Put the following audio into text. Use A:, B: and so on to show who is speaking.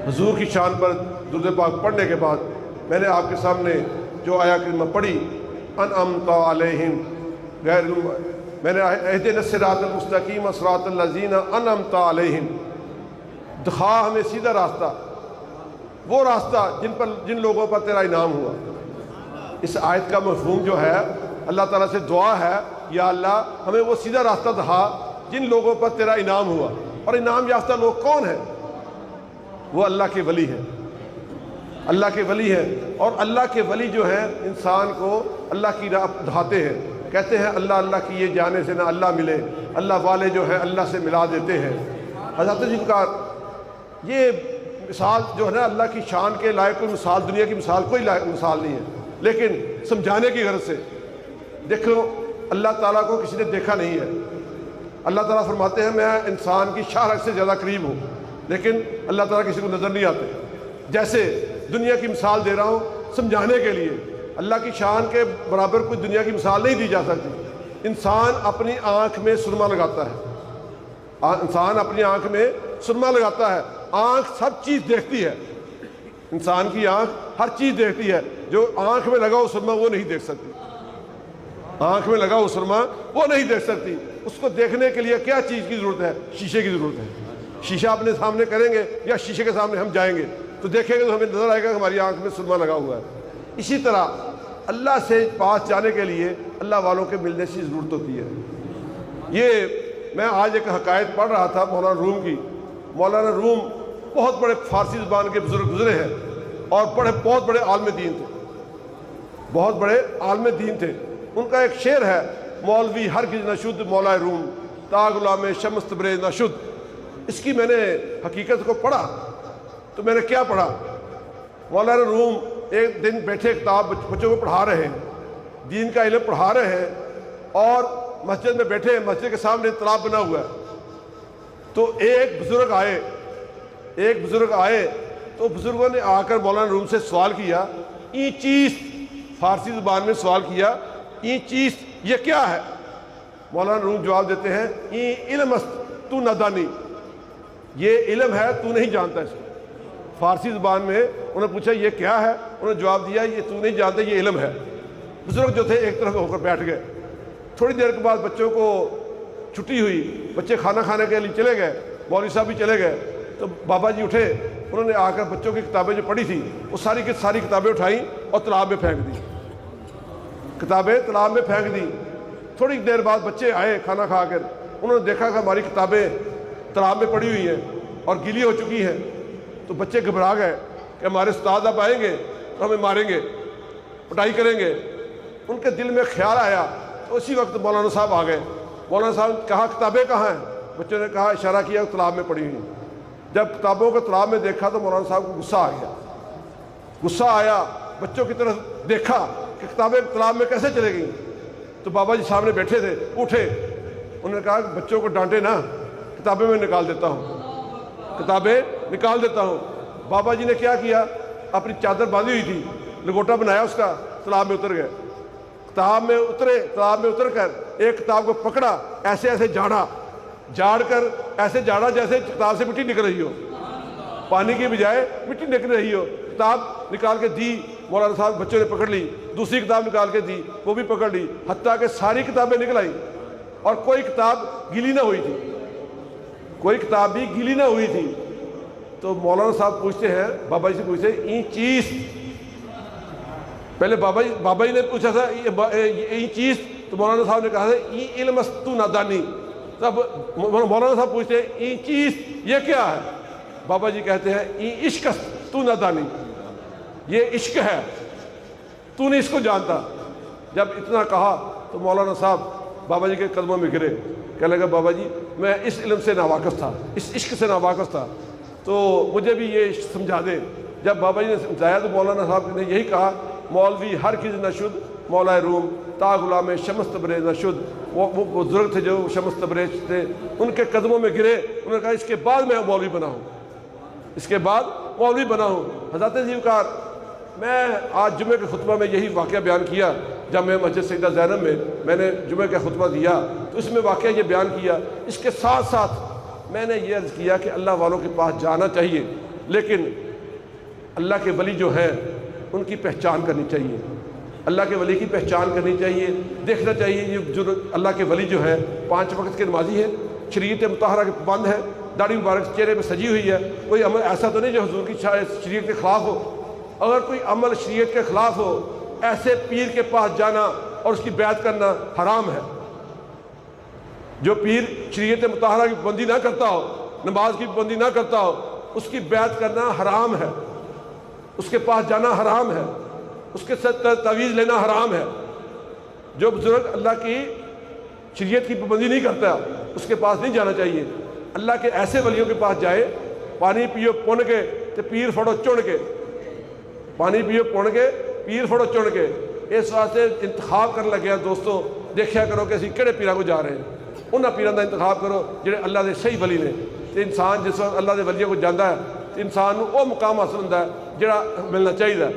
A: حضور کی شان پر درود پاک پڑھنے کے بعد میں نے آپ کے سامنے جو آیا کریمہ پڑھی انعمت علیہم غیر میں نے اہدنا الصراط المستقیم صراط الذین انعمت علیہم، دکھا ہمیں سیدھا راستہ، وہ راستہ جن لوگوں پر تیرا انعام ہوا۔ اس آیت کا مفہوم جو ہے اللہ تعالیٰ سے دعا ہے، یا اللہ ہمیں وہ سیدھا راستہ دکھا جن لوگوں پر تیرا انعام ہوا۔ اور انعام یافتہ لوگ کون ہیں؟ وہ اللہ کے ولی ہیں، اللہ کے ولی ہیں۔ اور اللہ کے ولی جو ہیں انسان کو اللہ کی راہ دکھاتے ہیں، کہتے ہیں اللہ اللہ کی یہ جانے سے نہ اللہ ملے، اللہ والے جو ہیں اللہ سے ملا دیتے ہیں۔ حضرت جن کا یہ مثال جو ہے نا اللہ کی شان کے لائق کوئی مثال، دنیا کی مثال کوئی مثال نہیں ہے، لیکن سمجھانے کی غرض سے دیکھو اللہ تعالیٰ کو کسی نے دیکھا نہیں ہے۔ اللہ تعالیٰ فرماتے ہیں میں انسان کی شاہرگ سے زیادہ قریب ہوں، لیکن اللہ تعالیٰ کسی کو نظر نہیں آتے۔ جیسے دنیا کی مثال دے رہا ہوں سمجھانے کے لیے، اللہ کی شان کے برابر کوئی دنیا کی مثال نہیں دی جا سکتی۔ انسان اپنی آنکھ میں سرما لگاتا ہے، انسان اپنی آنکھ میں سرما لگاتا ہے، آنکھ سب چیز دیکھتی ہے، انسان کی آنکھ ہر چیز دیکھتی ہے، جو آنکھ میں لگا ہو سرما وہ نہیں دیکھ سکتی، آنکھ میں لگا ہو سرما وہ نہیں دیکھ سکتی۔ اس کو دیکھنے کے لیے کیا چیز کی ضرورت ہے؟ شیشے کی ضرورت ہے۔ شیشہ اپنے سامنے کریں گے یا شیشے کے سامنے ہم جائیں گے تو دیکھیں گے تو ہمیں نظر آئے گا کہ ہماری آنکھ میں سرما لگا ہوا ہے۔ اسی طرح اللہ سے پاس جانے کے لیے اللہ والوں کے ملنے کی ضرورت ہوتی ہے۔ یہ میں آج ایک حکایت پڑھ رہا تھا مولانا روم کی۔ مولانا روم بہت بڑے فارسی زبان کے بزرگ گزرے ہیں اور بہت بڑے عالم دین تھے، بہت بڑے عالم دین تھے۔ ان کا ایک شعر ہے مولوی ہرگز نہ شد مولا روم تا غلام شمس تبریز نہ شد۔ اس کی میں نے حقیقت کو پڑھا تو میں نے کیا پڑھا، مولانا روم ایک دن بیٹھے کتاب بچوں کو پڑھا رہے ہیں، دین کا علم پڑھا رہے ہیں، اور مسجد میں بیٹھے ہیں، مسجد کے سامنے تالاب بنا ہوا ہے۔ تو ایک بزرگ آئے تو بزرگوں نے آ کر مولانا روم سے سوال کیا، این چیز، فارسی زبان میں سوال کیا، این چیز یہ کیا ہے؟ مولانا روم جواب دیتے ہیں این علم است تو نادانی، یہ علم ہے تو نہیں جانتا اس کو۔ فارسی زبان میں انہوں نے پوچھا یہ کیا ہے؟ انہوں نے جواب دیا یہ تو نہیں جانتا، یہ علم ہے۔ بزرگ جو تھے ایک طرف ہو کر بیٹھ گئے۔ تھوڑی دیر کے بعد بچوں کو چھٹی ہوئی، بچے کھانا کھانے کے لیے چلے گئے، مولوی صاحب بھی چلے گئے، تو بابا جی اٹھے، انہوں نے آ کر بچوں کی کتابیں جو پڑھی تھی وہ ساری کی ساری کتابیں اٹھائیں اور تالاب میں پھینک دی، کتابیں تالاب میں پھینک دی۔ تھوڑی دیر بعد بچے آئے کھانا کھا کر، انہوں نے دیکھا کہ ہماری کتابیں تالاب میں پڑی ہوئی ہیں اور گیلی ہو چکی ہیں۔ تو بچے گھبرا گئے کہ ہمارے استاد اب آئیں گے تو ہمیں ماریں گے، پٹائی کریں گے۔ ان کے دل میں خیال آیا تو اسی وقت مولانا صاحب آ گئے۔ مولانا صاحب نے کہا کتابیں کہاں ہیں؟ بچوں نے کہا اشارہ کیا تالاب میں پڑی ہوئی ہیں۔ جب کتابوں کو تالاب میں دیکھا تو مولانا صاحب کو غصہ آ گیا، غصہ آیا، بچوں کی طرف دیکھا کہ کتابیں تالاب میں کیسے چلے گئیں۔ تو بابا جی سامنے بیٹھے تھے، اٹھے، انہوں نے کہا کہ بچوں کو ڈانٹے نا، کتابیں میں نکال دیتا ہوں، کتابیں نکال دیتا ہوں۔ بابا جی نے کیا کیا، اپنی چادر باندھی ہوئی تھی، لگوٹا بنایا اس کا، تالاب میں اتر گئے۔ تالاب میں اتر کر ایک کتاب کو پکڑا، ایسے ایسے جھاڑ کر ایسے جھاڑا جیسے کتاب سے مٹی نکل رہی ہو، پانی کی بجائے مٹی نکل رہی ہو۔ کتاب نکال کے دی، مولانا صاحب بچوں نے پکڑ لی، دوسری کتاب نکال کے دی، وہ بھی پکڑ لی، حتیٰ کہ ساری کتابیں نکل آئیں اور کوئی کتاب گیلی نہ ہوئی تھی، کوئی کتاب بھی گیلی نہ ہوئی تھی۔ تو مولانا صاحب پوچھتے ہیں، بابا جی سے پوچھتے ہیں این چیز، پہلے بابا جی نے پوچھا تھا این چیز، تو مولانا صاحب نے کہا تھا این علم است تو نادانی۔ تب مولانا صاحب پوچھتے ہیں این چیز یہ کیا ہے؟ بابا جی کہتے ہیں این عشق است تو نادانی، یہ عشق ہے تو نہیں اس کو جانتا۔ جب اتنا کہا تو مولانا صاحب بابا جی کے قدموں میں گرے، کہنے لگا بابا جی میں اس علم سے ناواقف تھا، اس عشق سے ناواقف تھا، تو مجھے بھی یہ عشق سمجھا دے۔ جب بابا جی نے سمجھایا تو مولانا صاحب نے یہی کہا مولوی ہرگز نہ شد مولا روم تا غلام شمس تبریز نہ شد۔ وہ بزرگ تھے جو شمس تبریز تھے، ان کے قدموں میں گرے، انہوں نے کہا اس کے بعد میں مولوی بنا ہوں، اس کے بعد مولوی بنا ہوں۔ حضرت زیوکار، میں آج جمعہ کے خطبہ میں یہی واقعہ بیان کیا، جب میں مسجد سیدہ زینب میں نے جمعہ کا خطبہ دیا تو اس میں واقعہ یہ بیان کیا۔ اس کے ساتھ ساتھ میں نے یہ عرض کیا کہ اللہ والوں کے پاس جانا چاہیے، لیکن اللہ کے ولی جو ہیں ان کی پہچان کرنی چاہیے، اللہ کے ولی کی پہچان کرنی چاہیے، دیکھنا چاہیے یہ جو اللہ کے ولی جو ہیں 5 وقت کے نمازی ہیں، شریعت مطہرہ کے پابند ہے، داڑھی مبارک چہرے پہ سجی ہوئی ہے، کوئی عمل ایسا تو نہیں جو حضور کی شریعت کے خلاف ہو۔ اگر کوئی عمل شریعت کے خلاف ہو، ایسے پیر کے پاس جانا اور اس کی بیعت کرنا حرام ہے۔ جو پیر شریعت مطہرہ کی پابندی نہ کرتا ہو، نماز کی پابندی نہ کرتا ہو، اس کی بیعت کرنا حرام ہے، اس کے پاس جانا حرام ہے، اس کے ساتھ تعویذ لینا حرام ہے۔ جو بزرگ اللہ کی شریعت کی پابندی نہیں کرتا اس کے پاس نہیں جانا چاہیے۔ اللہ کے ایسے ولیوں کے پاس جائے، پانی پیو پن کے تے پیر فڑو چن کے، پانی پیو پن کے پیر فڑو چن کے۔ اس واسطے انتخاب کرنے لگے ہیں دوستوں، دیکھیا کرو کہ اسی کہڑے پیراں کو جا رہے ہیں، انہاں پیراں دا انتخاب کرو جڑے اللہ دے صحیح ولی نے۔ تے انسان جس وقت اللہ دے ولیوں کو جاندا ہے انسان نو وہ مقام حاصل ہوندا ہے جڑا ملنا چاہیے۔